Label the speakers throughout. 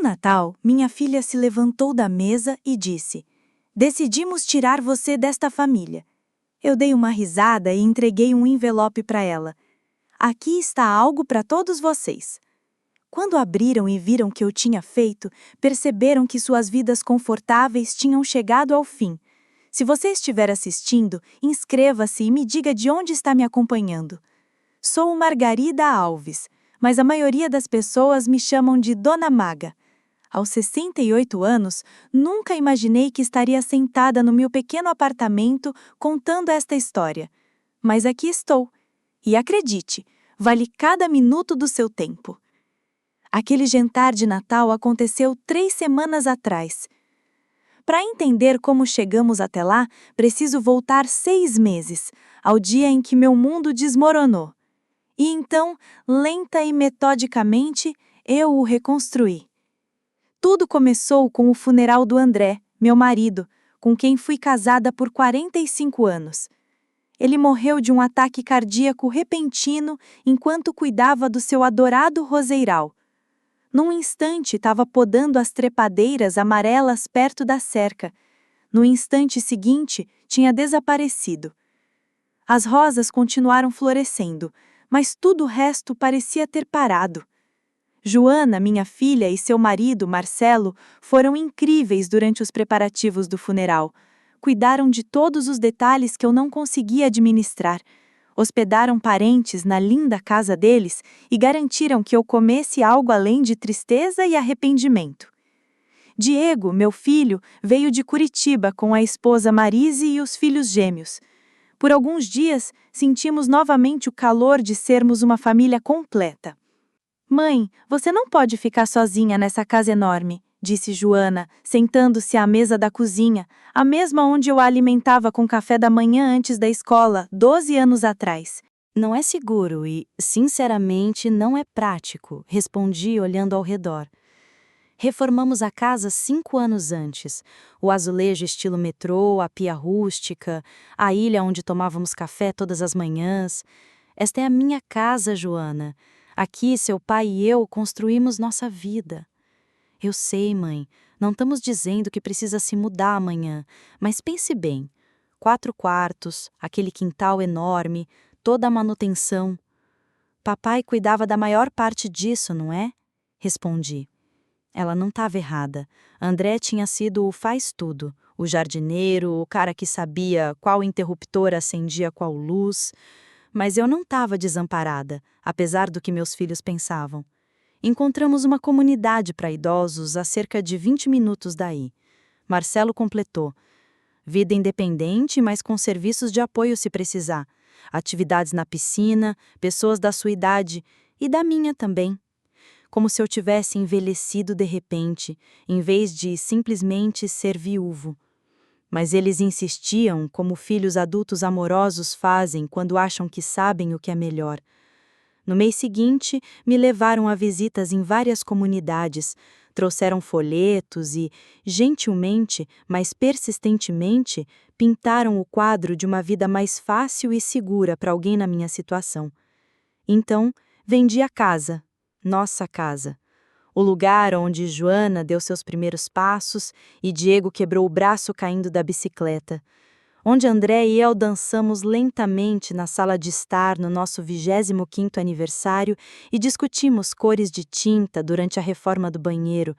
Speaker 1: No Natal, minha filha se levantou da mesa e disse: "Decidimos tirar você desta família." Eu dei uma risada e entreguei um envelope para ela. "Aqui está algo para todos vocês." Quando abriram e viram que eu tinha feito, perceberam que suas vidas confortáveis tinham chegado ao fim. Se você estiver assistindo, inscreva-se e me diga de onde está me acompanhando. Sou Margarida Alves, mas a maioria das pessoas me chamam de Dona Maga. Aos 68 anos, nunca imaginei que estaria sentada no meu pequeno apartamento contando esta história. Mas aqui estou. E acredite, vale cada minuto do seu tempo. Aquele jantar de Natal aconteceu 3 semanas atrás. Para entender como chegamos até lá, preciso voltar 6 meses, ao dia em que meu mundo desmoronou. E então, lenta e metodicamente, eu o reconstruí. Tudo começou com o funeral do André, meu marido, com quem fui casada por 45 anos. Ele morreu de um ataque cardíaco repentino enquanto cuidava do seu adorado roseiral. Num instante estava podando as trepadeiras amarelas perto da cerca. No instante seguinte, tinha desaparecido. As rosas continuaram florescendo, mas tudo o resto parecia ter parado. Joana, minha filha, e seu marido, Marcelo, foram incríveis durante os preparativos do funeral. Cuidaram de todos os detalhes que eu não conseguia administrar. Hospedaram parentes na linda casa deles e garantiram que eu comesse algo além de tristeza e arrependimento. Diego, meu filho, veio de Curitiba com a esposa Marise e os filhos gêmeos. Por alguns dias, sentimos novamente o calor de sermos uma família completa. "Mãe, você não pode ficar sozinha nessa casa enorme", disse Joana, sentando-se à mesa da cozinha, a mesma onde eu a alimentava com café da manhã antes da escola, 12 anos atrás.
Speaker 2: "Não é seguro e, sinceramente, não é prático", respondi olhando ao redor. Reformamos a casa 5 anos antes. O azulejo estilo metrô, a pia rústica, a ilha onde tomávamos café todas as manhãs. Esta é a minha casa, Joana. Aqui, seu pai e eu construímos nossa vida. Eu sei, mãe, não estamos dizendo que precisa se mudar amanhã, mas pense bem. 4 quartos, aquele quintal enorme, toda a manutenção. Papai cuidava da maior parte disso, não é? Respondi. Ela não estava errada. André tinha sido o faz-tudo, o jardineiro, o cara que sabia qual interruptor acendia qual luz. Mas eu não estava desamparada, apesar do que meus filhos pensavam. Encontramos uma comunidade para idosos a cerca de 20 minutos daí. Marcelo completou. Vida independente, mas com serviços de apoio se precisar. Atividades na piscina, pessoas da sua idade e da minha também. Como se eu tivesse envelhecido de repente, em vez de simplesmente ser viúvo. Mas eles insistiam, como filhos adultos amorosos fazem quando acham que sabem o que é melhor. No mês seguinte, me levaram a visitas em várias comunidades, trouxeram folhetos e, gentilmente, mas persistentemente, pintaram o quadro de uma vida mais fácil e segura para alguém na minha situação. Então, vendi a casa, nossa casa. O lugar onde Joana deu seus primeiros passos e Diego quebrou o braço caindo da bicicleta. Onde André e eu dançamos lentamente na sala de estar no nosso 25º aniversário e discutimos cores de tinta durante a reforma do banheiro.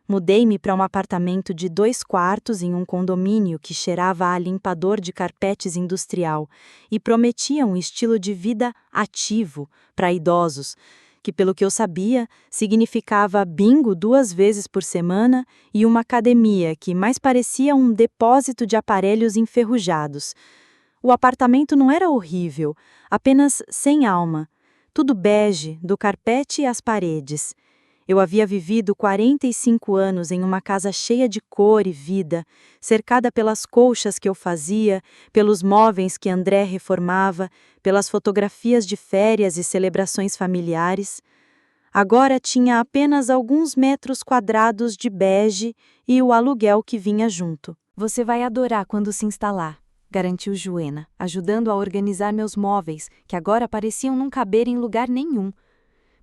Speaker 2: Mudei-me para um apartamento de 2 quartos em um condomínio que cheirava a limpador de carpetes industrial e prometia um estilo de vida ativo para idosos, que, pelo que eu sabia, significava bingo 2 vezes por semana e uma academia que mais parecia um depósito de aparelhos enferrujados. O apartamento não era horrível, apenas sem alma. Tudo bege, do carpete às paredes. Eu havia vivido 45 anos em uma casa cheia de cor e vida, cercada pelas colchas que eu fazia, pelos móveis que André reformava, pelas fotografias de férias e celebrações familiares. Agora tinha apenas alguns metros quadrados de bege e o aluguel que vinha junto.
Speaker 1: "Você vai adorar quando se instalar", garantiu Joana, ajudando a organizar meus móveis, que agora pareciam não caber em lugar nenhum.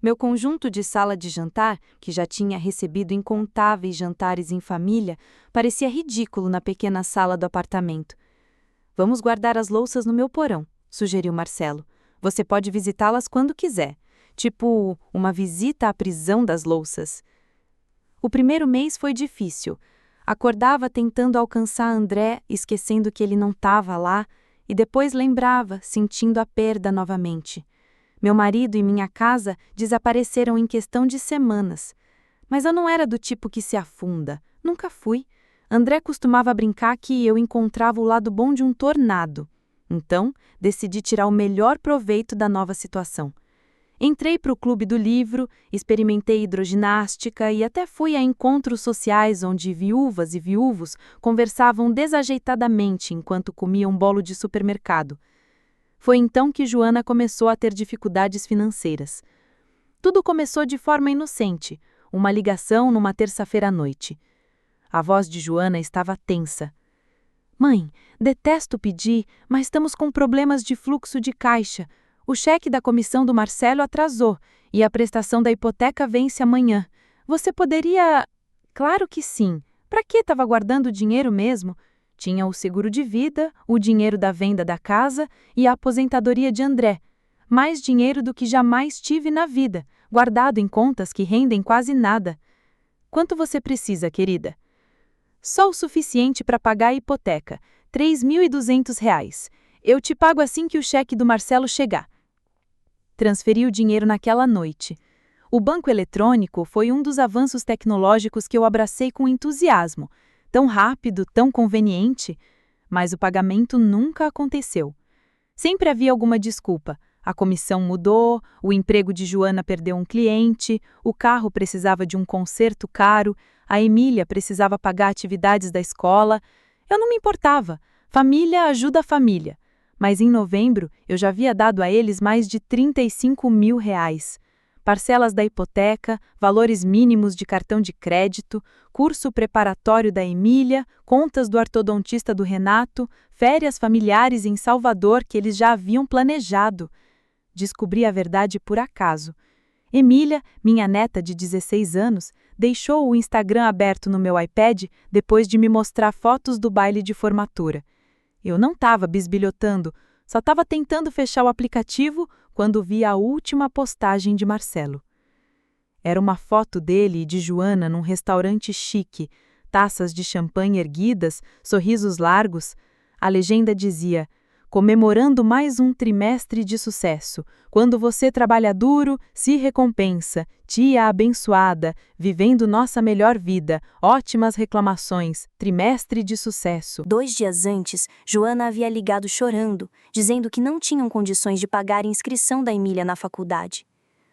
Speaker 2: Meu conjunto de sala de jantar, que já tinha recebido incontáveis jantares em família, parecia ridículo na pequena sala do apartamento. Vamos guardar as louças no meu porão, sugeriu Marcelo. Você pode visitá-las quando quiser. Tipo, uma visita à prisão das louças. O primeiro mês foi difícil. Acordava tentando alcançar André, esquecendo que ele não estava lá, e depois lembrava, sentindo a perda novamente. Meu marido e minha casa desapareceram em questão de semanas. Mas eu não era do tipo que se afunda. Nunca fui. André costumava brincar que eu encontrava o lado bom de um tornado. Então, decidi tirar o melhor proveito da nova situação. Entrei para o clube do livro, experimentei hidroginástica e até fui a encontros sociais onde viúvas e viúvos conversavam desajeitadamente enquanto comiam um bolo de supermercado. Foi então que Joana começou a ter dificuldades financeiras. Tudo começou de forma inocente, uma ligação numa terça-feira à noite. A voz de Joana estava tensa. Mãe, detesto pedir, mas estamos com problemas de fluxo de caixa. O cheque da comissão do Marcelo atrasou e a prestação da hipoteca vence amanhã. Você poderia... Claro que sim. Para que estava guardando dinheiro mesmo? Tinha o seguro de vida, o dinheiro da venda da casa e a aposentadoria de André. Mais dinheiro do que jamais tive na vida, guardado em contas que rendem quase nada. Quanto você precisa, querida? Só o suficiente para pagar a hipoteca, R$ 3.200. Eu te pago assim que o cheque do Marcelo chegar. Transferi o dinheiro naquela noite. O banco eletrônico foi um dos avanços tecnológicos que eu abracei com entusiasmo. Tão rápido, tão conveniente. Mas o pagamento nunca aconteceu. Sempre havia alguma desculpa. A comissão mudou, o emprego de Joana perdeu um cliente, o carro precisava de um conserto caro, a Emília precisava pagar atividades da escola. Eu não me importava. Família ajuda a família. Mas em novembro eu já havia dado a eles mais de R$ 35.000. Parcelas da hipoteca, valores mínimos de cartão de crédito, curso preparatório da Emília, contas do ortodontista do Renato, férias familiares em Salvador que eles já haviam planejado. Descobri a verdade por acaso. Emília, minha neta de 16 anos, deixou o Instagram aberto no meu iPad depois de me mostrar fotos do baile de formatura. Eu não estava bisbilhotando, só estava tentando fechar o aplicativo quando vi a última postagem de Marcelo. Era uma foto dele e de Joana num restaurante chique, taças de champanhe erguidas, sorrisos largos. A legenda dizia: comemorando mais um trimestre de sucesso. Quando você trabalha duro, se recompensa. Tia abençoada, vivendo nossa melhor vida. Ótimas reclamações. Trimestre de sucesso.
Speaker 3: 2 dias antes, Joana havia ligado chorando, dizendo que não tinham condições de pagar a inscrição da Emília na faculdade.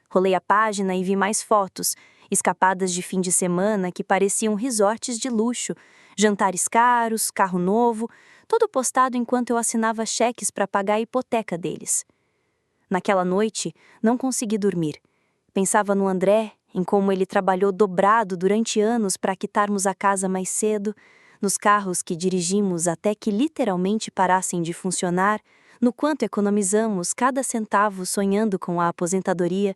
Speaker 3: Rolei a página e vi mais fotos, escapadas de fim de semana que pareciam resorts de luxo, jantares caros, carro novo, tudo postado enquanto eu assinava cheques para pagar a hipoteca deles. Naquela noite, não consegui dormir. Pensava no André, em como ele trabalhou dobrado durante anos para quitarmos a casa mais cedo, nos carros que dirigimos até que literalmente parassem de funcionar, no quanto economizamos cada centavo sonhando com a aposentadoria.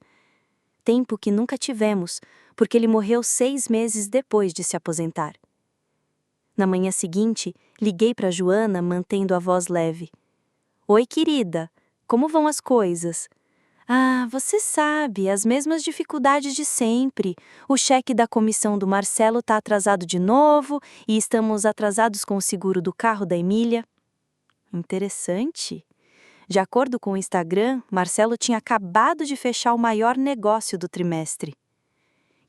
Speaker 3: Tempo que nunca tivemos, porque ele morreu 6 meses depois de se aposentar. Na manhã seguinte, liguei para Joana, mantendo a voz leve. Oi, querida, como vão as coisas? Ah, você sabe, as mesmas dificuldades de sempre. O cheque da comissão do Marcelo está atrasado de novo e estamos atrasados com o seguro do carro da Emília. Interessante. De acordo com o Instagram, Marcelo tinha acabado de fechar o maior negócio do trimestre.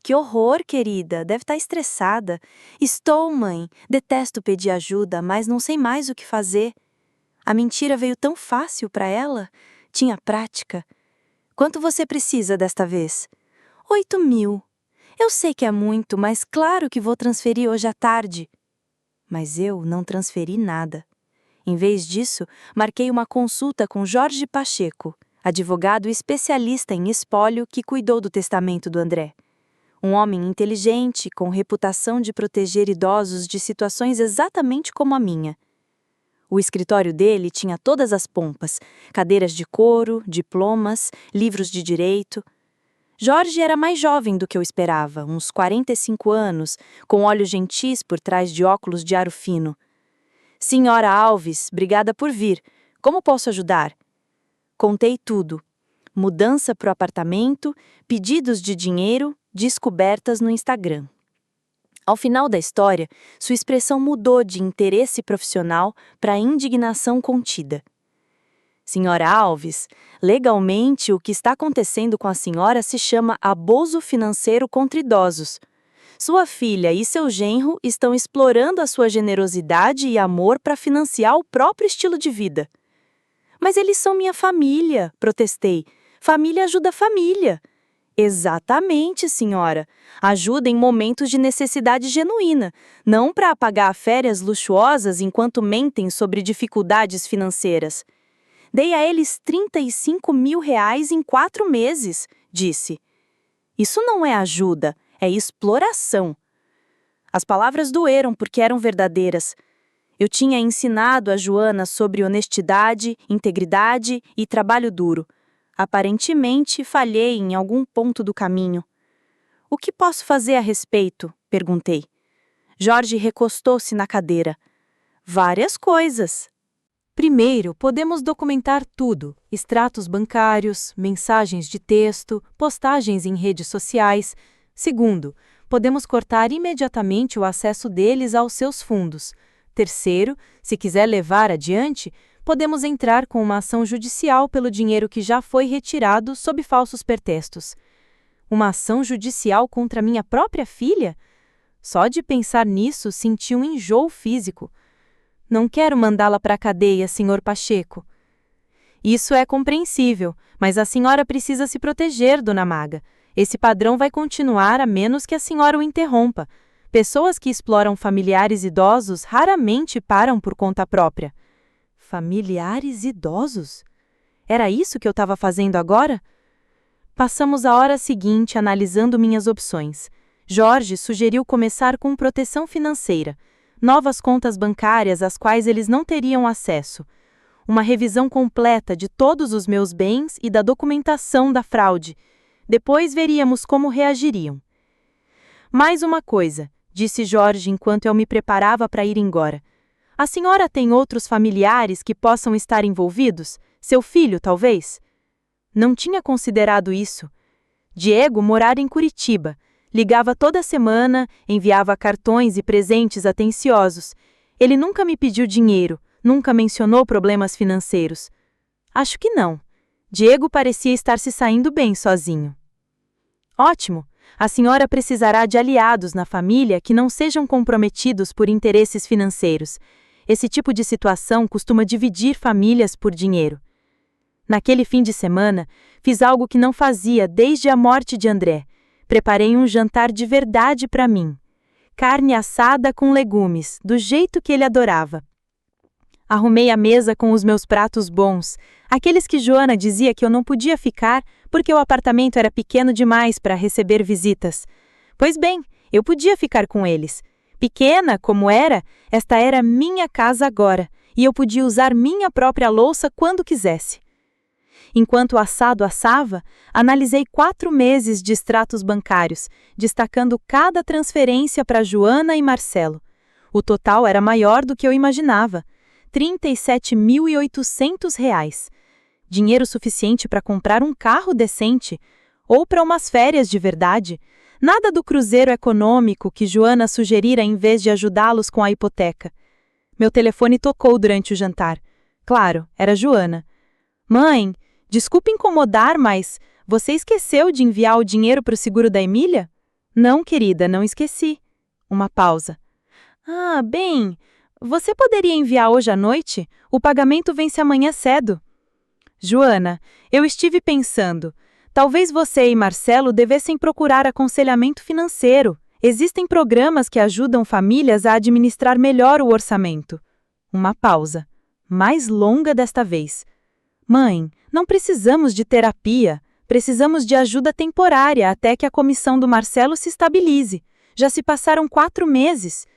Speaker 3: Que horror, querida, deve estar estressada. Estou, mãe. Detesto pedir ajuda, mas não sei mais o que fazer. A mentira veio tão fácil para ela. Tinha prática. Quanto você precisa desta vez? 8.000. Eu sei que é muito, mas claro que vou transferir hoje à tarde. Mas eu não transferi nada. Em vez disso, marquei uma consulta com Jorge Pacheco, advogado especialista em espólio que cuidou do testamento do André. Um homem inteligente, com reputação de proteger idosos de situações exatamente como a minha. O escritório dele tinha todas as pompas, cadeiras de couro, diplomas, livros de direito.
Speaker 2: Jorge era mais jovem do que eu esperava, uns 45 anos, com olhos gentis por trás de óculos de aro fino. Senhora Alves, obrigada por vir. Como posso ajudar? Contei tudo. Mudança para o apartamento, pedidos de dinheiro, descobertas no Instagram. Ao final da história, sua expressão mudou de interesse profissional para indignação contida. Senhora Alves, legalmente o que está acontecendo com a senhora se chama abuso financeiro contra idosos. Sua filha e seu genro estão explorando a sua generosidade e amor para financiar o próprio estilo de vida. Mas eles são minha família, protestei. Família ajuda a família. Exatamente, senhora. Ajuda em momentos de necessidade genuína, não para pagar férias luxuosas enquanto mentem sobre dificuldades financeiras. Dei a eles R$ 35 mil em 4 meses, disse. Isso não é ajuda, é exploração. As palavras doeram porque eram verdadeiras. Eu tinha ensinado a Joana sobre honestidade, integridade e trabalho duro. Aparentemente, falhei em algum ponto do caminho. O que posso fazer a respeito? Perguntei. Jorge recostou-se na cadeira. Várias coisas.
Speaker 4: Primeiro, podemos documentar tudo: extratos bancários, mensagens de texto, postagens em redes sociais. Segundo, podemos cortar imediatamente o acesso deles aos seus fundos. Terceiro, se quiser levar adiante, podemos entrar com uma ação judicial pelo dinheiro que já foi retirado sob falsos pretextos. Uma ação judicial contra minha própria filha? Só de pensar nisso senti um enjoo físico. Não quero mandá-la para a cadeia, Sr. Pacheco. Isso é compreensível, mas a senhora precisa se proteger, Dona Maga. Esse padrão vai continuar a menos que a senhora o interrompa. Pessoas que exploram familiares idosos raramente param por conta própria. Familiares idosos? Era isso que eu estava fazendo agora? Passamos a hora seguinte analisando minhas opções. Jorge sugeriu começar com proteção financeira, novas contas bancárias às quais eles não teriam acesso, uma revisão completa de todos os meus bens e da documentação da fraude. Depois veríamos como reagiriam. Mais uma coisa, disse Jorge enquanto eu me preparava para ir embora. A senhora tem outros familiares que possam estar envolvidos? Seu filho, talvez? Não tinha considerado isso. Diego morara em Curitiba. Ligava toda semana, enviava cartões e presentes atenciosos. Ele nunca me pediu dinheiro, nunca mencionou problemas financeiros. Acho que não. Diego parecia estar se saindo bem sozinho. Ótimo! A senhora precisará de aliados na família que não sejam comprometidos por interesses financeiros. Esse tipo de situação costuma dividir famílias por dinheiro. Naquele fim de semana, fiz algo que não fazia desde a morte de André. Preparei um jantar de verdade para mim. Carne assada com legumes, do jeito que ele adorava. Arrumei a mesa com os meus pratos bons, aqueles que Joana dizia que eu não podia ficar porque o apartamento era pequeno demais para receber visitas. Pois bem, eu podia ficar com eles. Pequena como era, esta era minha casa agora, e eu podia usar minha própria louça quando quisesse. Enquanto o assado assava, analisei 4 meses de extratos bancários, destacando cada transferência para Joana e Marcelo. O total era maior do que eu imaginava, R$ 37.800. Dinheiro suficiente para comprar um carro decente, ou para umas férias de verdade. Nada do cruzeiro econômico que Joana sugerira em vez de ajudá-los com a hipoteca. Meu telefone tocou durante o jantar. Claro, era Joana. Mãe, desculpe incomodar, mas você esqueceu de enviar o dinheiro para o seguro da Emília? Não, querida, não esqueci. Uma pausa. Ah, bem, você poderia enviar hoje à noite? O pagamento vence amanhã cedo. Joana, eu estive pensando. Talvez você e Marcelo devessem procurar aconselhamento financeiro. Existem programas que ajudam famílias a administrar melhor o orçamento. Uma pausa. Mais longa desta vez. Mãe, não precisamos de terapia. Precisamos de ajuda temporária até que a comissão do Marcelo se estabilize. Já se passaram 4 meses.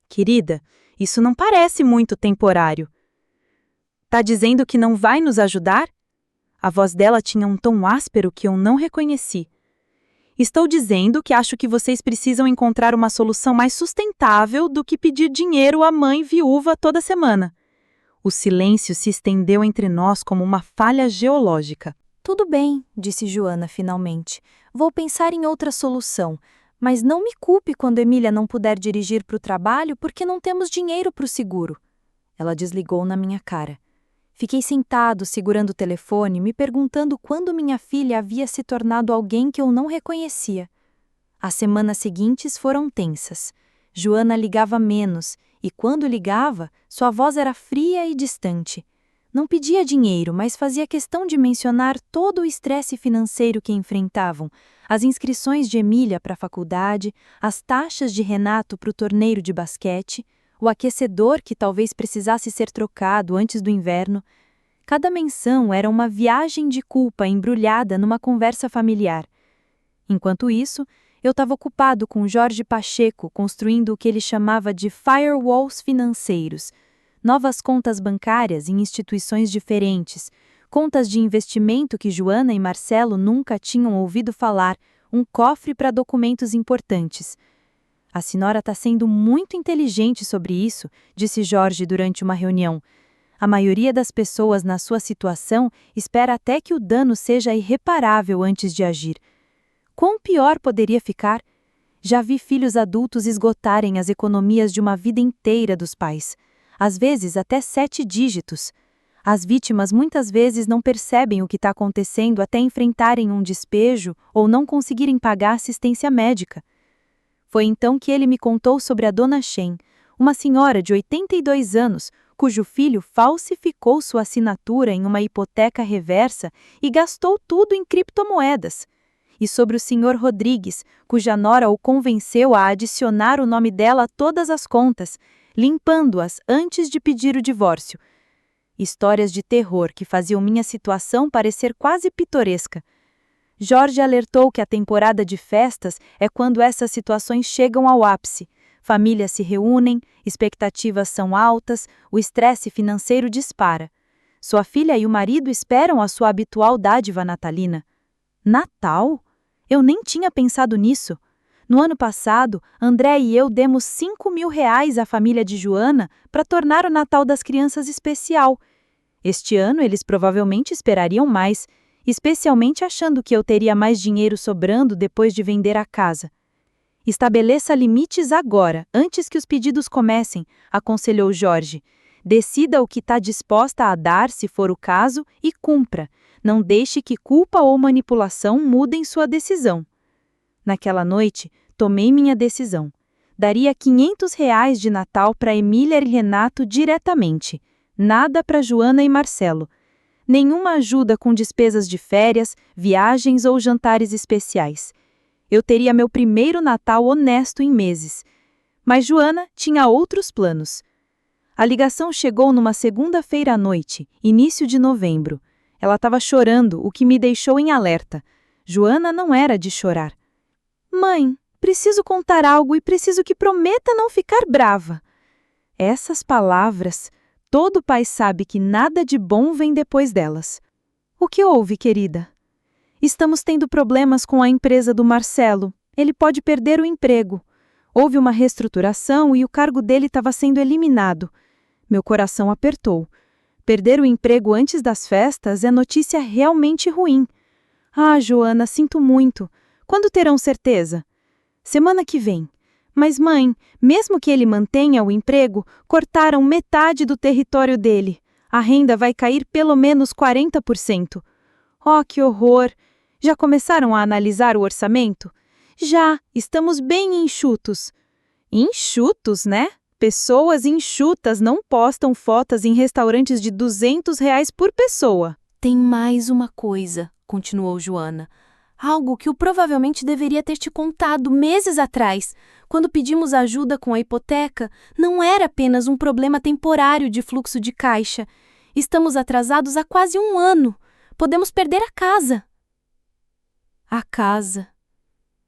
Speaker 4: Querida, isso não parece muito temporário. Tá dizendo que não vai nos ajudar? A voz dela tinha um tom áspero que eu não reconheci. Estou dizendo que acho que vocês precisam encontrar uma solução mais sustentável do que pedir dinheiro à mãe viúva toda semana. O silêncio se estendeu entre nós como uma falha geológica.
Speaker 2: Tudo bem, disse Joana finalmente. Vou pensar em outra solução. Mas não me culpe quando Emília não puder dirigir para o trabalho porque não temos dinheiro para o seguro. Ela desligou na minha cara. Fiquei sentado, segurando o telefone, me perguntando quando minha filha havia se tornado alguém que eu não reconhecia. As semanas seguintes foram tensas. Joana ligava menos, e quando ligava, sua voz era fria e distante. Não pedia dinheiro, mas fazia questão de mencionar todo o estresse financeiro que enfrentavam, as inscrições de Emília para a faculdade, as taxas de Renato para o torneio de basquete, o aquecedor que talvez precisasse ser trocado antes do inverno. Cada menção era uma viagem de culpa embrulhada numa conversa familiar. Enquanto isso, eu estava ocupado com Jorge Pacheco construindo o que ele chamava de firewalls financeiros, novas contas bancárias em instituições diferentes, contas de investimento que Joana e Marcelo nunca tinham ouvido falar, um cofre para documentos importantes. A senhora está sendo muito inteligente sobre isso, disse Jorge durante uma reunião. A maioria das pessoas na sua situação espera até que o dano seja irreparável antes de agir. Quão pior poderia ficar? Já vi filhos adultos esgotarem as economias de uma vida inteira dos pais, às vezes até 7 dígitos. As vítimas muitas vezes não percebem o que está acontecendo até enfrentarem um despejo ou não conseguirem pagar assistência médica. Foi então que ele me contou sobre a Dona Shen, uma senhora de 82 anos, cujo filho falsificou sua assinatura em uma hipoteca reversa e gastou tudo em criptomoedas. E sobre o Sr. Rodrigues, cuja nora o convenceu a adicionar o nome dela a todas as contas, limpando-as antes de pedir o divórcio. Histórias de terror que faziam minha situação parecer quase pitoresca. Jorge alertou que a temporada de festas é quando essas situações chegam ao ápice. Famílias se reúnem, expectativas são altas, o estresse financeiro dispara. Sua filha e o marido esperam a sua habitual dádiva natalina. Natal? Eu nem tinha pensado nisso. No ano passado, André e eu demos R$ 5.000 à família de Joana para tornar o Natal das Crianças especial. Este ano eles provavelmente esperariam mais, especialmente achando que eu teria mais dinheiro sobrando depois de vender a casa. Estabeleça limites agora, antes que os pedidos comecem, aconselhou Jorge. Decida o que está disposta a dar, se for o caso, e cumpra. Não deixe que culpa ou manipulação mudem sua decisão. Naquela noite, tomei minha decisão. Daria R$ 500 de Natal para Emília e Renato diretamente. Nada para Joana e Marcelo. Nenhuma ajuda com despesas de férias, viagens ou jantares especiais. Eu teria meu primeiro Natal honesto em meses. Mas Joana tinha outros planos. A ligação chegou numa segunda-feira à noite, início de novembro. Ela estava chorando, o que me deixou em alerta. Joana não era de chorar. Mãe, preciso contar algo e preciso que prometa não ficar brava. Essas palavras, todo pai sabe que nada de bom vem depois delas. O que houve, querida? Estamos tendo problemas com a empresa do Marcelo. Ele pode perder o emprego. Houve uma reestruturação e o cargo dele estava sendo eliminado. Meu coração apertou. Perder o emprego antes das festas é notícia realmente ruim. Ah, Joana, sinto muito. Quando terão certeza? Semana que vem. Mas, mãe, mesmo que ele mantenha o emprego, cortaram metade do território dele. A renda vai cair pelo menos 40%. Oh, que horror! Já começaram a analisar o orçamento? Já, estamos bem enxutos. Enxutos, né? Pessoas enxutas não postam fotos em restaurantes de R$ 200 por pessoa.
Speaker 3: Tem mais uma coisa, continuou Joana. Algo que eu provavelmente deveria ter te contado meses atrás. Quando pedimos ajuda com a hipoteca, não era apenas um problema temporário de fluxo de caixa. Estamos atrasados há quase 1 ano. Podemos perder a casa. A casa.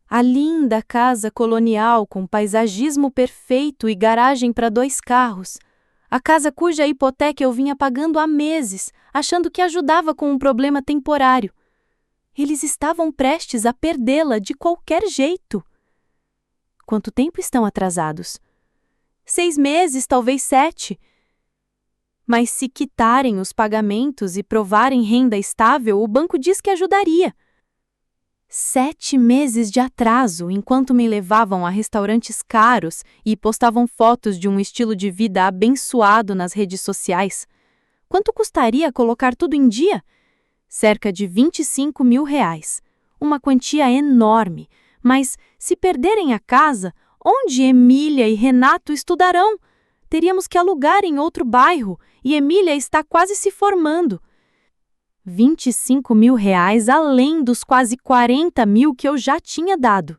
Speaker 3: A linda casa colonial com paisagismo perfeito e garagem para 2 carros. A casa cuja hipoteca eu vinha pagando há meses, achando que ajudava com um problema temporário.
Speaker 4: Eles estavam prestes a perdê-la de qualquer jeito. Quanto tempo estão atrasados? 6 meses, talvez 7. Mas se quitarem os pagamentos e provarem renda estável, o banco diz que ajudaria. 7 meses de atraso enquanto me levavam a restaurantes caros e postavam fotos de um estilo de vida abençoado nas redes sociais. Quanto custaria colocar tudo em dia? Cerca de R$ 25 mil. Uma quantia enorme. Mas, se perderem a casa, onde Emília e Renato estudarão? Teríamos que alugar em outro bairro e Emília está quase se formando. R$ 25 mil além dos quase 40 mil que eu já tinha dado.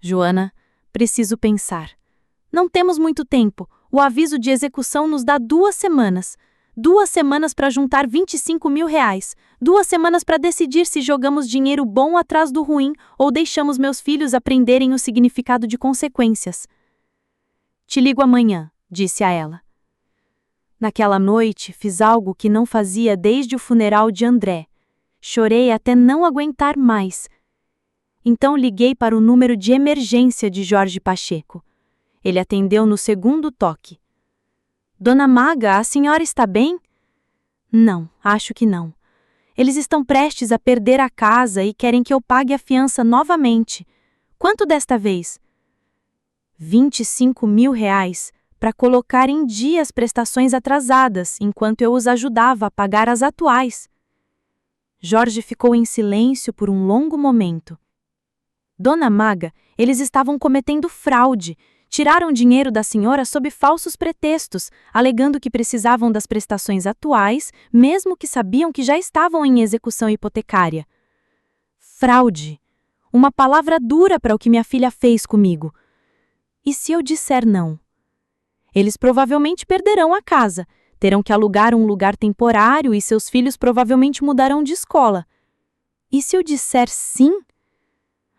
Speaker 4: Joana, preciso pensar. Não temos muito tempo. O aviso de execução nos dá 2 semanas. 2 semanas para juntar R$ 25 mil. 2 semanas para decidir se jogamos dinheiro bom atrás do ruim ou deixamos meus filhos aprenderem o significado de consequências. Te ligo amanhã, disse a ela. Naquela noite, fiz algo que não fazia desde o funeral de André. Chorei até não aguentar mais. Então liguei para o número de emergência de Jorge Pacheco. Ele atendeu no segundo toque. Dona Maga, a senhora está bem? Não, acho que não. Eles estão prestes a perder a casa e querem que eu pague a fiança novamente. Quanto desta vez? R$ 25 mil para colocar em dia as prestações atrasadas, enquanto eu os ajudava a pagar as atuais. Jorge ficou em silêncio por um longo momento. Dona Maga, eles estavam cometendo fraude. Tiraram dinheiro da senhora sob falsos pretextos, alegando que precisavam das prestações atuais, mesmo que sabiam que já estavam em execução hipotecária. Fraude. Uma palavra dura para o que minha filha fez comigo. E se eu disser não? Eles provavelmente perderão a casa, terão que alugar um lugar temporário e seus filhos provavelmente mudarão de escola. E se eu disser sim?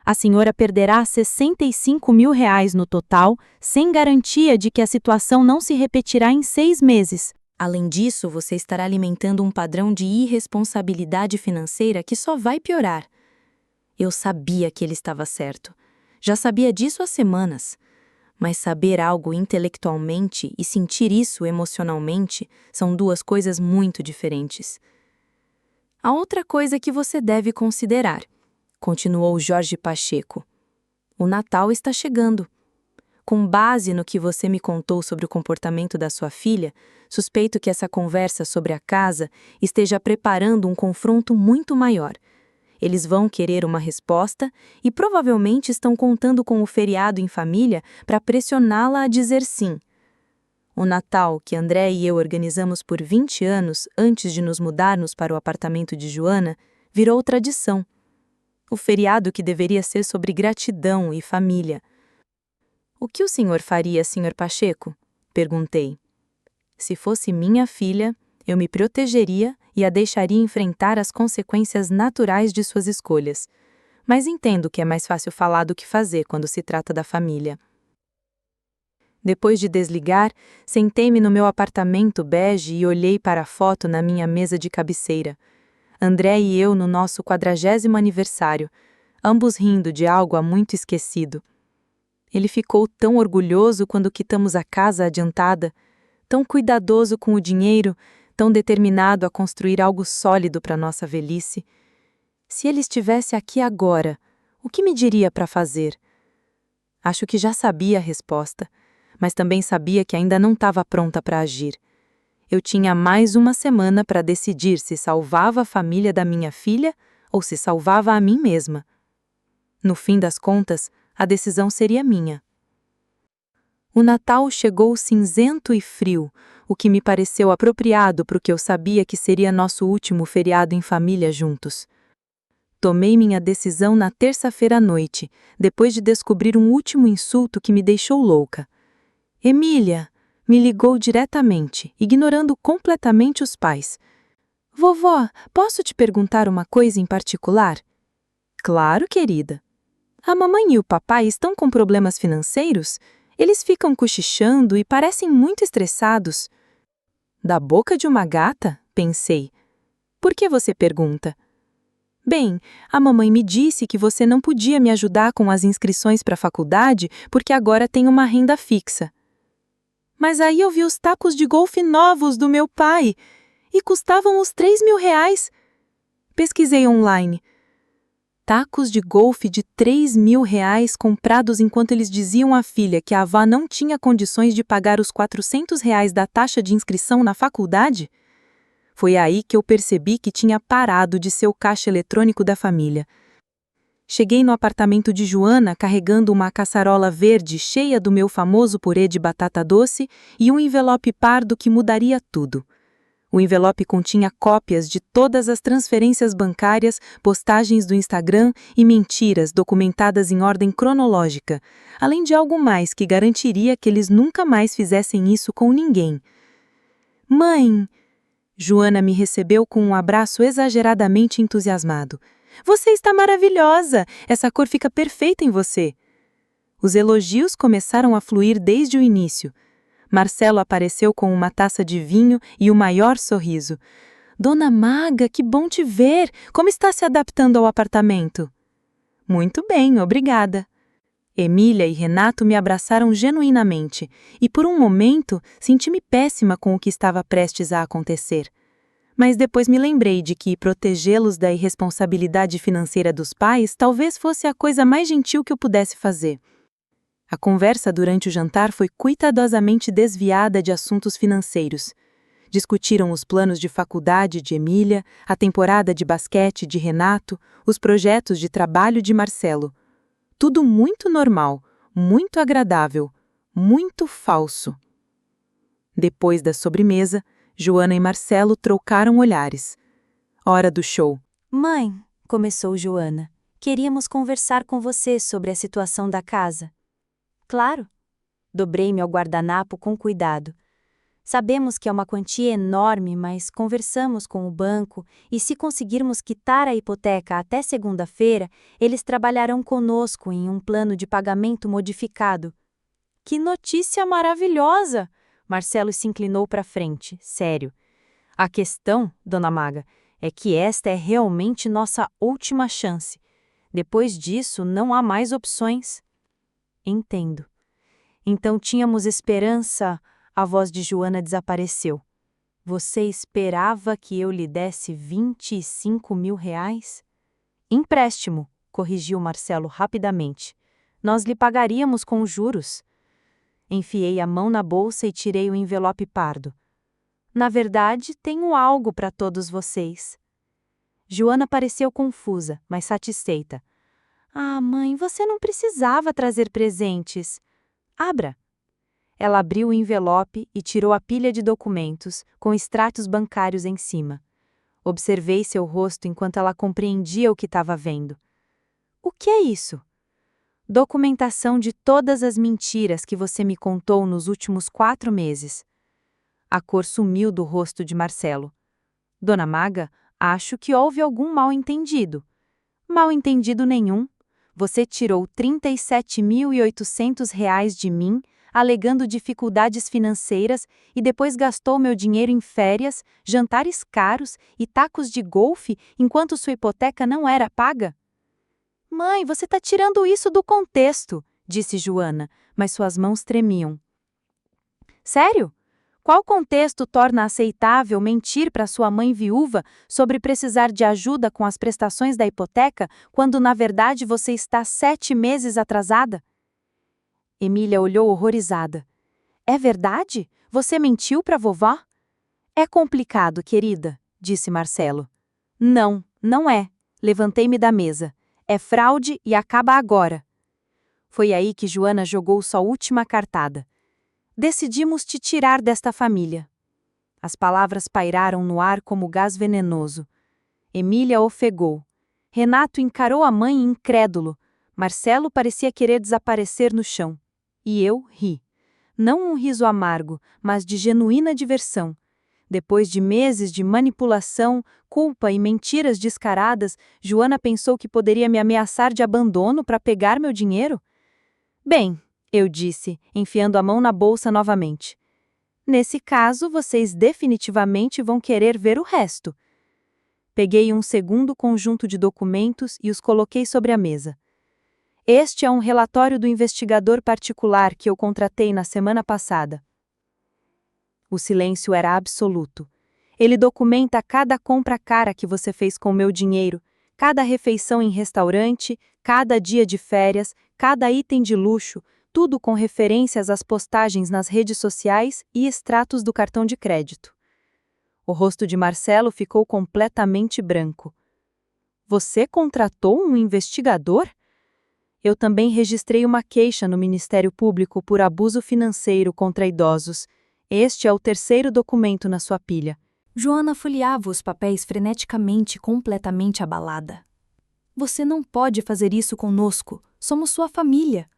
Speaker 4: A senhora perderá R$ 65 mil no total, sem garantia de que a situação não se repetirá em 6 meses.
Speaker 2: Além disso, você estará alimentando um padrão de irresponsabilidade financeira que só vai piorar. Eu sabia que ele estava certo. Já sabia disso há semanas. Mas saber algo intelectualmente e sentir isso emocionalmente são 2 coisas muito diferentes. A outra coisa que você deve considerar, continuou Jorge Pacheco. O Natal está chegando. Com base no que você me contou sobre o comportamento da sua filha, suspeito que essa conversa sobre a casa esteja preparando um confronto muito maior. Eles vão querer uma resposta e provavelmente estão contando com o feriado em família para pressioná-la a dizer sim. O Natal, que André e eu organizamos por 20 anos antes de nos mudarmos para o apartamento de Joana, virou tradição. O feriado que deveria ser sobre gratidão e família. O que o senhor faria, Sr. Pacheco? Perguntei. Se fosse minha filha, eu me protegeria e a deixaria enfrentar as consequências naturais de suas escolhas. Mas entendo que é mais fácil falar do que fazer quando se trata da família. Depois de desligar, sentei-me no meu apartamento bege e olhei para a foto na minha mesa de cabeceira. André e eu no nosso 40º aniversário, ambos rindo de algo há muito esquecido. Ele ficou tão orgulhoso quando quitamos a casa adiantada, tão cuidadoso com o dinheiro, tão determinado a construir algo sólido para nossa velhice. Se ele estivesse aqui agora, o que me diria para fazer? Acho que já sabia a resposta, mas também sabia que ainda não estava pronta para agir. Eu tinha mais uma semana para decidir se salvava a família da minha filha ou se salvava a mim mesma. No fim das contas, a decisão seria minha. O Natal chegou cinzento e frio, o que me pareceu apropriado para o que eu sabia que seria nosso último feriado em família juntos. Tomei minha decisão na terça-feira à noite, depois de descobrir um último insulto que me deixou louca. Emília me ligou diretamente, ignorando completamente os pais. Vovó, posso te perguntar uma coisa em particular? Claro, querida. A mamãe e o papai estão com problemas financeiros? Eles ficam cochichando e parecem muito estressados. Da boca de uma gata? Pensei. Por que você pergunta?
Speaker 4: Bem, a mamãe me disse que você não podia me ajudar com as inscrições para a faculdade porque agora tem uma renda fixa. Mas aí eu vi os tacos de golfe novos do meu pai e custavam uns R$ 3.000. Pesquisei online. Tacos de golfe de R$ 3.000 comprados enquanto eles diziam à filha que a avó não tinha condições de pagar os R$ 400 da taxa de inscrição na faculdade? Foi aí que eu percebi que tinha parado de ser o caixa eletrônico da família. Cheguei no apartamento de Joana carregando uma caçarola verde cheia do meu famoso purê de batata doce e um envelope pardo que mudaria tudo. O envelope continha cópias de todas as transferências bancárias, postagens do Instagram e mentiras documentadas em ordem cronológica, além de algo mais que garantiria que eles nunca mais fizessem isso com ninguém. Mãe! Joana me recebeu com um abraço exageradamente entusiasmado. Você está maravilhosa! Essa cor fica perfeita em você! Os elogios começaram a fluir desde o início. Marcelo apareceu com uma taça de vinho e o maior sorriso. Dona Maga, que bom te ver! Como está se adaptando ao apartamento? Muito bem, obrigada. Emília e Renato me abraçaram genuinamente, e por um momento senti-me péssima com o que estava prestes a acontecer. Mas depois me lembrei de que protegê-los da irresponsabilidade financeira dos pais talvez fosse a coisa mais gentil que eu pudesse fazer. A conversa durante o jantar foi cuidadosamente desviada de assuntos financeiros. Discutiram os planos de faculdade de Emília, a temporada de basquete de Renato, os projetos de trabalho de Marcelo. Tudo muito normal, muito agradável, muito falso. Depois da sobremesa, Joana e Marcelo trocaram olhares. Hora do show.
Speaker 3: Mãe, começou Joana, queríamos conversar com você sobre a situação da casa. Claro. Dobrei-me ao guardanapo com cuidado. Sabemos que é uma quantia enorme, mas conversamos com o banco e se conseguirmos quitar a hipoteca até segunda-feira, eles trabalharão conosco em um plano de pagamento modificado. Que notícia maravilhosa! Marcelo se inclinou para frente, sério. A questão, Dona Maga, é que esta é realmente nossa última chance. Depois disso, não há mais opções. Entendo. Então tínhamos esperança... A voz de Joana desapareceu. Você esperava que eu lhe desse R$ 25.000? Empréstimo, corrigiu Marcelo rapidamente. Nós lhe pagaríamos com juros. Enfiei a mão na bolsa e tirei o envelope pardo. Na verdade, tenho algo para todos vocês. Joana pareceu confusa, mas satisfeita. Ah, mãe, você não precisava trazer presentes. Abra. Ela abriu o envelope e tirou a pilha de documentos, com extratos bancários em cima. Observei seu rosto enquanto ela compreendia o que estava vendo. O que é isso? Documentação de todas as mentiras que você me contou nos últimos 4 meses. A cor sumiu do rosto de Marcelo. Dona Maga, acho que houve algum mal-entendido. Mal-entendido nenhum. Você tirou R$ 37.800 de mim, alegando dificuldades financeiras e depois gastou meu dinheiro em férias, jantares caros e tacos de golfe enquanto sua hipoteca não era paga? Mãe, você está tirando isso do contexto, disse Joana, mas suas mãos tremiam. Sério? Qual contexto torna aceitável mentir para sua mãe viúva sobre precisar de ajuda com as prestações da hipoteca, quando na verdade você está 7 meses atrasada? Emília olhou horrorizada. É verdade? Você mentiu para a vovó? É complicado, querida, disse Marcelo. Não, não é. Levantei-me da mesa. É fraude e acaba agora. Foi aí que Joana jogou sua última cartada. Decidimos te tirar desta família. As palavras pairaram no ar como gás venenoso. Emília ofegou. Renato encarou a mãe incrédulo. Marcelo parecia querer desaparecer no chão. E eu ri. Não um riso amargo, mas de genuína diversão. Depois de meses de manipulação, culpa e mentiras descaradas, Joana pensou que poderia me ameaçar de abandono para pegar meu dinheiro? Bem, eu disse, enfiando a mão na bolsa novamente. Nesse caso, vocês definitivamente vão querer ver o resto.
Speaker 4: Peguei um segundo conjunto de documentos e os coloquei sobre a mesa. Este é um relatório do investigador particular que eu contratei na semana passada. O silêncio era absoluto. Ele documenta cada compra cara que você fez com meu dinheiro, cada refeição em restaurante, cada dia de férias, cada item de luxo, tudo com referências às postagens nas redes sociais e extratos do cartão de crédito. O rosto de Marcelo ficou completamente branco. Você contratou um investigador? Eu também registrei uma queixa no Ministério Público por abuso financeiro contra idosos. Este é o terceiro documento na sua pilha.
Speaker 2: Joana folheava os papéis freneticamente, completamente abalada. Você não pode fazer isso conosco. Somos sua família.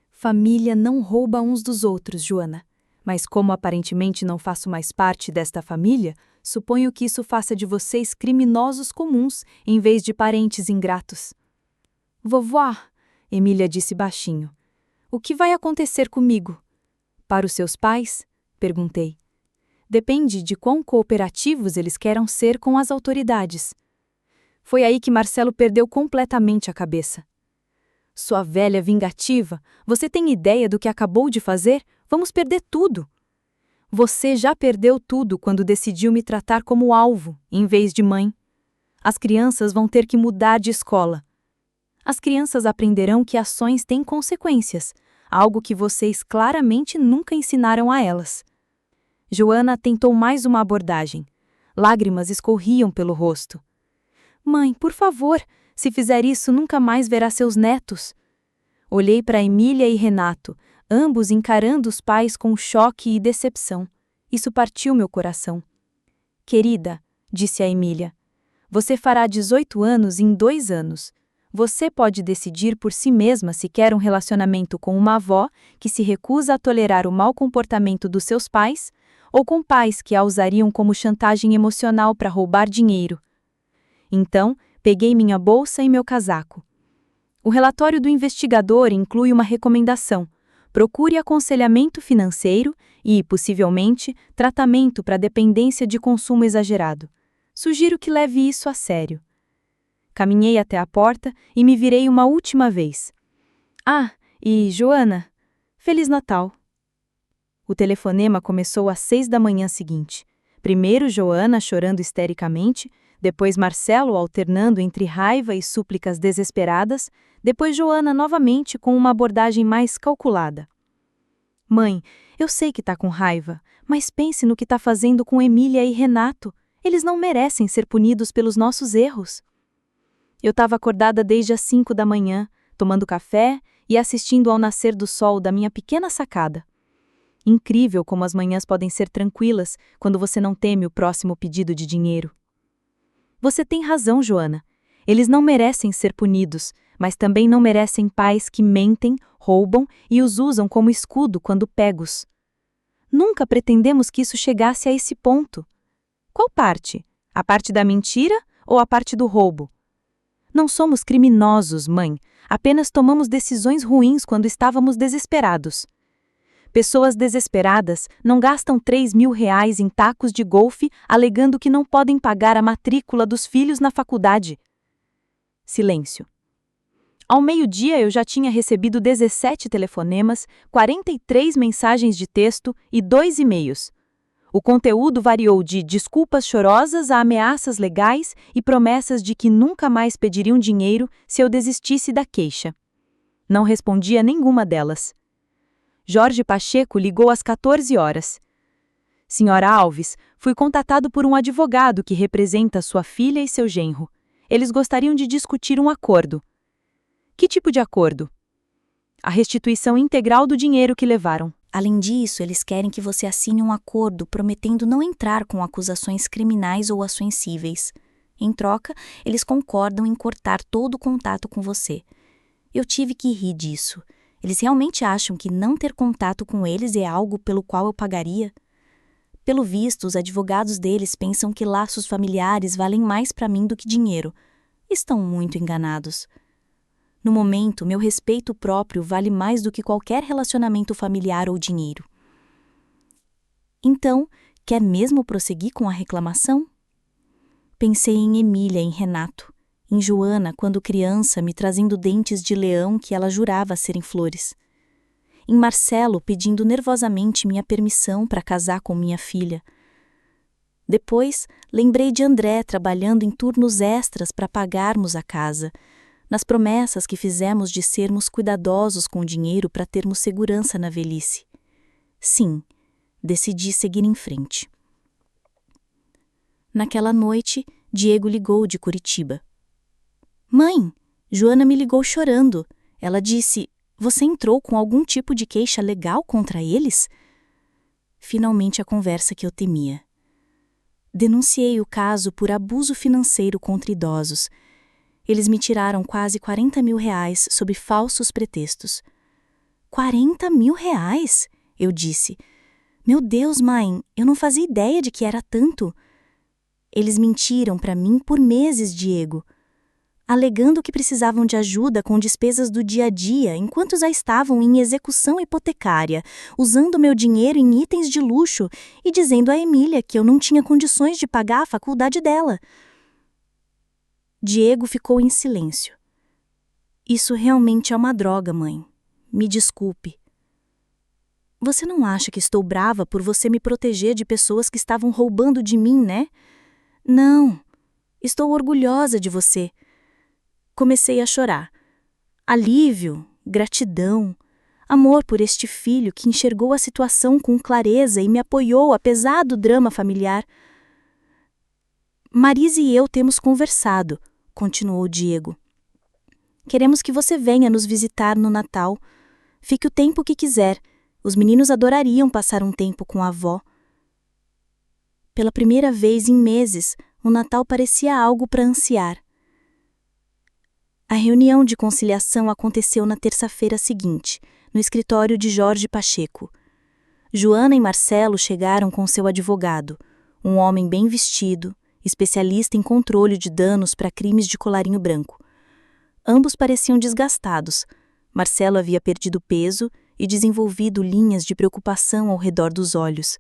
Speaker 2: Família não rouba uns dos outros, Joana. Mas como aparentemente não faço mais parte desta família, suponho que isso faça de vocês criminosos comuns, em vez de parentes ingratos. Vovó, Emília disse baixinho. O que vai acontecer comigo? Para os seus pais? Perguntei. Depende de quão cooperativos eles queiram ser com as autoridades. Foi aí que Marcelo perdeu completamente a cabeça. Sua velha vingativa, você tem ideia do que acabou de fazer? Vamos perder tudo. Você já perdeu tudo quando decidiu me tratar como alvo, em vez de mãe. As crianças vão ter que mudar de escola. As crianças aprenderão que ações têm consequências, algo que vocês claramente nunca ensinaram a elas. Joana tentou mais uma abordagem. Lágrimas escorriam pelo rosto. Mãe, por favor, se fizer isso nunca mais verá seus netos. Olhei para Emília e Renato, ambos encarando os pais com choque e decepção. Isso partiu meu coração. Querida, disse a Emília, você fará 18 anos em 2 anos. Você pode decidir por si mesma se quer um relacionamento com uma avó que se recusa a tolerar o mau comportamento dos seus pais ou com pais que a usariam como chantagem emocional para roubar dinheiro. Então, peguei minha bolsa e meu casaco. O relatório do investigador inclui uma recomendação. Procure aconselhamento financeiro e, possivelmente, tratamento para dependência de consumo exagerado. Sugiro que leve isso a sério. Caminhei até a porta e me virei uma última vez. Ah, e Joana, Feliz Natal! O telefonema começou às 6 da manhã seguinte. Primeiro Joana chorando histericamente, depois Marcelo alternando entre raiva e súplicas desesperadas, depois Joana novamente com uma abordagem mais calculada. Mãe, eu sei que tá com raiva, mas pense no que tá fazendo com Emília e Renato. Eles não merecem ser punidos pelos nossos erros. Eu estava acordada desde as 5 da manhã, tomando café e assistindo ao nascer do sol da minha pequena sacada. Incrível como as manhãs podem ser tranquilas quando você não teme o próximo pedido de dinheiro. Você tem razão, Joana. Eles não merecem ser punidos, mas também não merecem pais que mentem, roubam e os usam como escudo quando pegos. Nunca pretendemos que isso chegasse a esse ponto. Qual parte? A parte da mentira ou a parte do roubo? Não somos criminosos, mãe. Apenas tomamos decisões ruins quando estávamos desesperados. Pessoas desesperadas não gastam R$3.000 em tacos de golfe alegando que não podem pagar a matrícula dos filhos na faculdade. Silêncio. Ao meio-dia eu já tinha recebido 17 telefonemas, 43 mensagens de texto e 2 e-mails. O conteúdo variou de desculpas chorosas a ameaças legais e promessas de que nunca mais pediriam dinheiro se eu desistisse da queixa. Não respondi a nenhuma delas. Jorge Pacheco ligou às 14 horas. Senhora Alves, fui contatado por um advogado que representa sua filha e seu genro. Eles gostariam de discutir um acordo. Que tipo de acordo? A restituição integral do dinheiro que levaram.
Speaker 3: Além disso, eles querem que você assine um acordo prometendo não entrar com acusações criminais ou ações cíveis. Em troca, eles concordam em cortar todo o contato com você. Eu tive que rir disso. Eles realmente acham que não ter contato com eles é algo pelo qual eu pagaria? Pelo visto, os advogados deles pensam que laços familiares valem mais para mim do que dinheiro. Estão muito enganados. No momento, meu respeito próprio vale mais do que qualquer relacionamento familiar ou dinheiro. Então, quer mesmo prosseguir com a reclamação?
Speaker 2: Pensei em Emília, em Renato, em Joana, quando criança, me trazendo dentes de leão que ela jurava serem flores. Em Marcelo, pedindo nervosamente minha permissão para casar com minha filha. Depois, lembrei de André trabalhando em turnos extras para pagarmos a casa, nas promessas que fizemos de sermos cuidadosos com o dinheiro para termos segurança na velhice. Sim, decidi seguir em frente. Naquela noite, Diego ligou de Curitiba. Mãe, Joana me ligou chorando. Ela disse: você entrou com algum tipo de queixa legal contra eles? Finalmente a conversa que eu temia. Denunciei o caso por abuso financeiro contra idosos. Eles me tiraram quase R$40 mil sob falsos pretextos. R$40 mil? Eu disse. Meu Deus, mãe, eu não fazia ideia de que era tanto. Eles mentiram para mim por meses, Diego, alegando que precisavam de ajuda com despesas do dia a dia enquanto já estavam em execução hipotecária, usando meu dinheiro em itens de luxo e dizendo a Emília que eu não tinha condições de pagar a faculdade dela. Diego ficou em silêncio. Isso realmente é uma droga, mãe. Me desculpe. Você não acha que estou brava por você me proteger de pessoas que estavam roubando de mim, né? Não. Estou orgulhosa de você. Comecei a chorar. Alívio, gratidão, amor por este filho que enxergou a situação com clareza e me apoiou apesar do drama familiar. Marisa e eu temos conversado, continuou Diego. Queremos que você venha nos visitar no Natal. Fique o tempo que quiser. Os meninos adorariam passar um tempo com a avó. Pela primeira vez em meses, o Natal parecia algo para ansiar. A reunião de conciliação aconteceu na terça-feira seguinte, no escritório de Jorge Pacheco. Joana e Marcelo chegaram com seu advogado, um homem bem vestido, especialista em controle de danos para crimes de colarinho branco. Ambos pareciam desgastados. Marcelo havia perdido peso e desenvolvido linhas de preocupação ao redor dos olhos.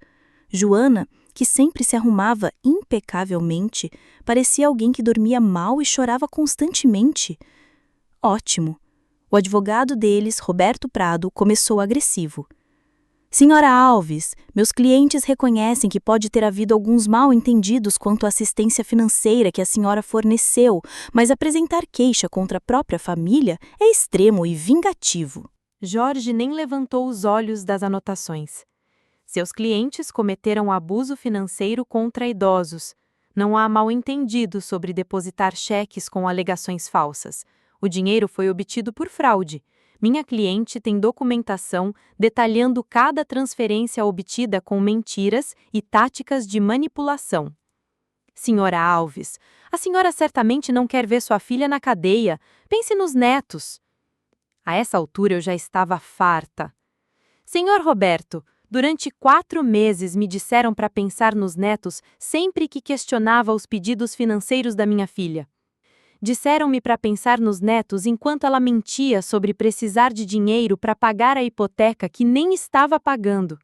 Speaker 2: Joana, que sempre se arrumava impecavelmente, parecia alguém que dormia mal e chorava constantemente. Ótimo. O advogado deles, Roberto Prado, começou agressivo. Senhora Alves, meus clientes reconhecem que pode ter havido alguns mal-entendidos quanto à assistência financeira que a senhora forneceu, mas apresentar queixa contra a própria família é extremo e vingativo.
Speaker 4: Jorge nem levantou os olhos das anotações. Seus clientes cometeram abuso financeiro contra idosos. Não há mal-entendido sobre depositar cheques com alegações falsas. O dinheiro foi obtido por fraude. Minha cliente tem documentação detalhando cada transferência obtida com mentiras e táticas de manipulação. Senhora Alves, a senhora certamente não quer ver sua filha na cadeia. Pense nos netos. A essa altura eu já estava farta. Senhor Roberto, durante 4 meses me disseram para pensar nos netos sempre que questionava os pedidos financeiros da minha filha. Disseram-me para pensar nos netos enquanto ela mentia sobre precisar de dinheiro para pagar a hipoteca que nem estava pagando.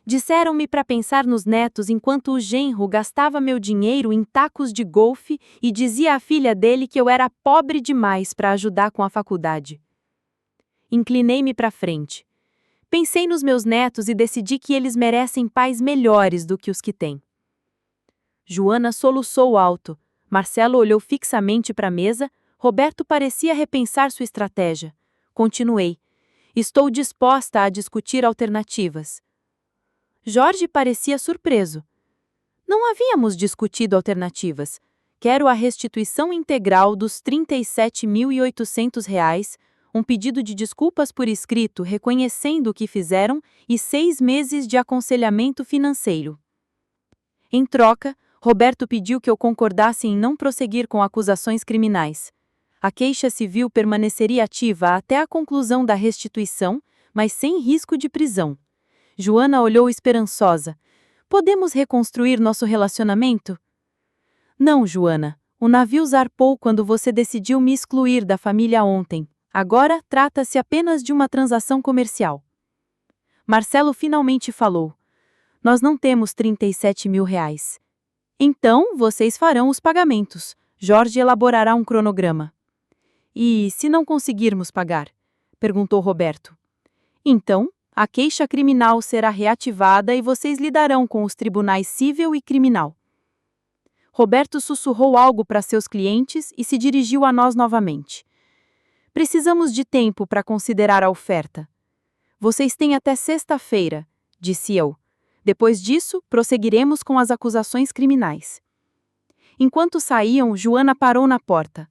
Speaker 4: Disseram-me para pensar nos netos enquanto o genro gastava meu dinheiro em tacos de golfe e dizia à filha dele que eu era pobre demais para ajudar com a faculdade. Inclinei-me para frente. Pensei nos meus netos e decidi que eles merecem pais melhores do que os que têm. Joana soluçou alto. Marcelo olhou fixamente para a mesa. Roberto parecia repensar sua estratégia. Continuei. Estou disposta a discutir alternativas. Jorge parecia surpreso. Não havíamos discutido alternativas. Quero a restituição integral dos R$ 37.800, um pedido de desculpas por escrito reconhecendo o que fizeram e 6 meses de aconselhamento financeiro. Em troca, Roberto pediu que eu concordasse em não prosseguir com acusações criminais. A queixa civil permaneceria ativa até a conclusão da restituição, mas sem risco de prisão. Joana olhou esperançosa. Podemos reconstruir nosso relacionamento? Não, Joana. O navio zarpou quando você decidiu me excluir da família ontem. Agora, trata-se apenas de uma transação comercial. Marcelo finalmente falou. Nós não temos R$ 37.000. Então, vocês farão os pagamentos. Jorge elaborará um cronograma. E se não conseguirmos pagar? Perguntou Roberto. Então, a queixa criminal será reativada e vocês lidarão com os tribunais civil e criminal. Roberto sussurrou algo para seus clientes e se dirigiu a nós novamente. Precisamos de tempo para considerar a oferta. Vocês têm até sexta-feira, disse eu. Depois disso, prosseguiremos com as acusações criminais. Enquanto saíam, Joana parou na porta.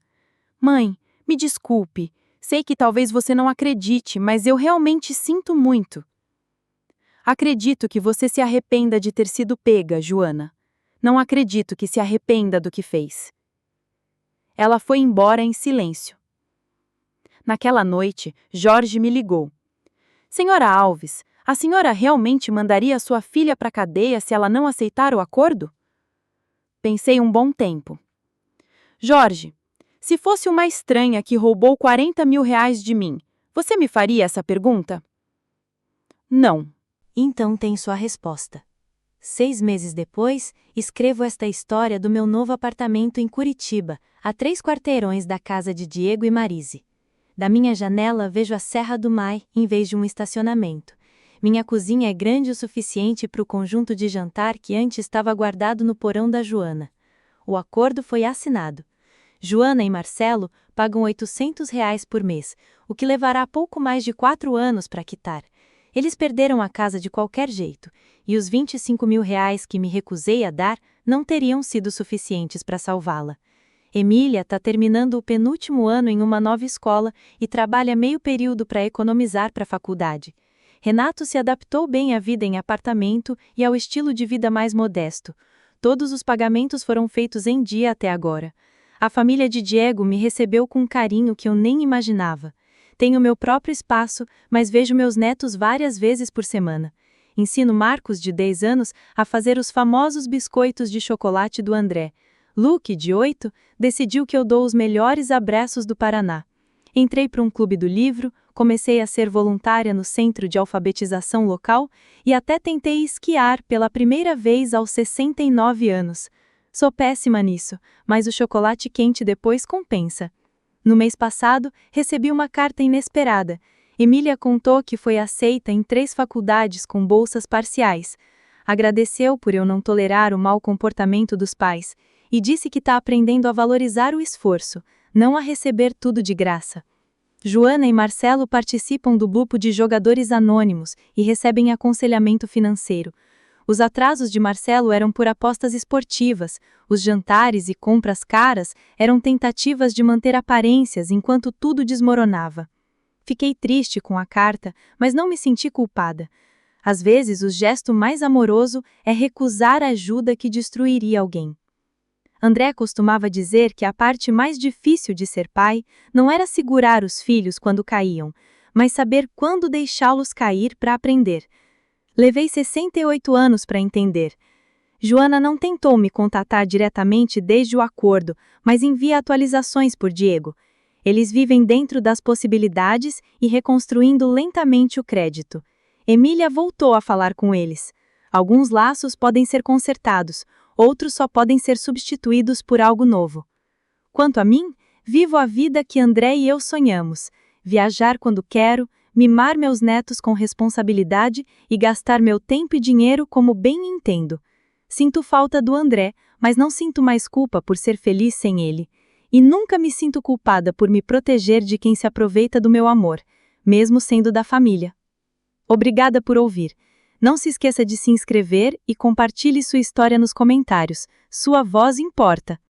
Speaker 4: Mãe, me desculpe. Sei que talvez você não acredite, mas eu realmente sinto muito. Acredito que você se arrependa de ter sido pega, Joana. Não acredito que se arrependa do que fez. Ela foi embora em silêncio. Naquela noite, Jorge me ligou. Senhora Alves, a senhora realmente mandaria sua filha para a cadeia se ela não aceitar o acordo? Pensei um bom tempo. Jorge, se fosse uma estranha que roubou 40 mil reais de mim, você me faria essa pergunta? Não.
Speaker 2: Então tem sua resposta. 6 meses depois, escrevo esta história do meu novo apartamento em Curitiba, a 3 quarteirões da casa de Diego e Marise. Da minha janela vejo a Serra do Mai, em vez de um estacionamento. Minha cozinha é grande o suficiente para o conjunto de jantar que antes estava guardado no porão da Joana. O acordo foi assinado. Joana e Marcelo pagam R$ 800 por mês, o que levará pouco mais de 4 anos para quitar. Eles perderam a casa de qualquer jeito, e os R$ 25 mil que me recusei a dar não teriam sido suficientes para salvá-la. Emília está terminando o penúltimo ano em uma nova escola e trabalha meio período para economizar para a faculdade. Renato se adaptou bem à vida em apartamento e ao estilo de vida mais modesto. Todos os pagamentos foram feitos em dia até agora. A família de Diego me recebeu com um carinho que eu nem imaginava. Tenho meu próprio espaço, mas vejo meus netos várias vezes por semana. Ensino Marcos, de 10 anos, a fazer os famosos biscoitos de chocolate do André. Luke, de 8, decidiu que eu dou os melhores abraços do Paraná. Entrei para um clube do livro, comecei a ser voluntária no centro de alfabetização local e até tentei esquiar pela primeira vez aos 69 anos. Sou péssima nisso, mas o chocolate quente depois compensa. No mês passado, recebi uma carta inesperada. Emília contou que foi aceita em 3 faculdades com bolsas parciais. Agradeceu por eu não tolerar o mau comportamento dos pais e disse que está aprendendo a valorizar o esforço, não a receber tudo de graça. Joana e Marcelo participam do grupo de jogadores anônimos e recebem aconselhamento financeiro. Os atrasos de Marcelo eram por apostas esportivas, os jantares e compras caras eram tentativas de manter aparências enquanto tudo desmoronava. Fiquei triste com a carta, mas não me senti culpada. Às vezes, o gesto mais amoroso é recusar a ajuda que destruiria alguém. André costumava dizer que a parte mais difícil de ser pai não era segurar os filhos quando caíam, mas saber quando deixá-los cair para aprender. Levei 68 anos para entender. Joana não tentou me contatar diretamente desde o acordo, mas envia atualizações por Diego. Eles vivem dentro das possibilidades e reconstruindo lentamente o crédito. Emília voltou a falar com eles. Alguns laços podem ser consertados, outros só podem ser substituídos por algo novo. Quanto a mim, vivo a vida que André e eu sonhamos: viajar quando quero, mimar meus netos com responsabilidade e gastar meu tempo e dinheiro como bem entendo. Sinto falta do André, mas não sinto mais culpa por ser feliz sem ele. E nunca me sinto culpada por me proteger de quem se aproveita do meu amor, mesmo sendo da família. Obrigada por ouvir. Não se esqueça de se inscrever e compartilhe sua história nos comentários. Sua voz importa.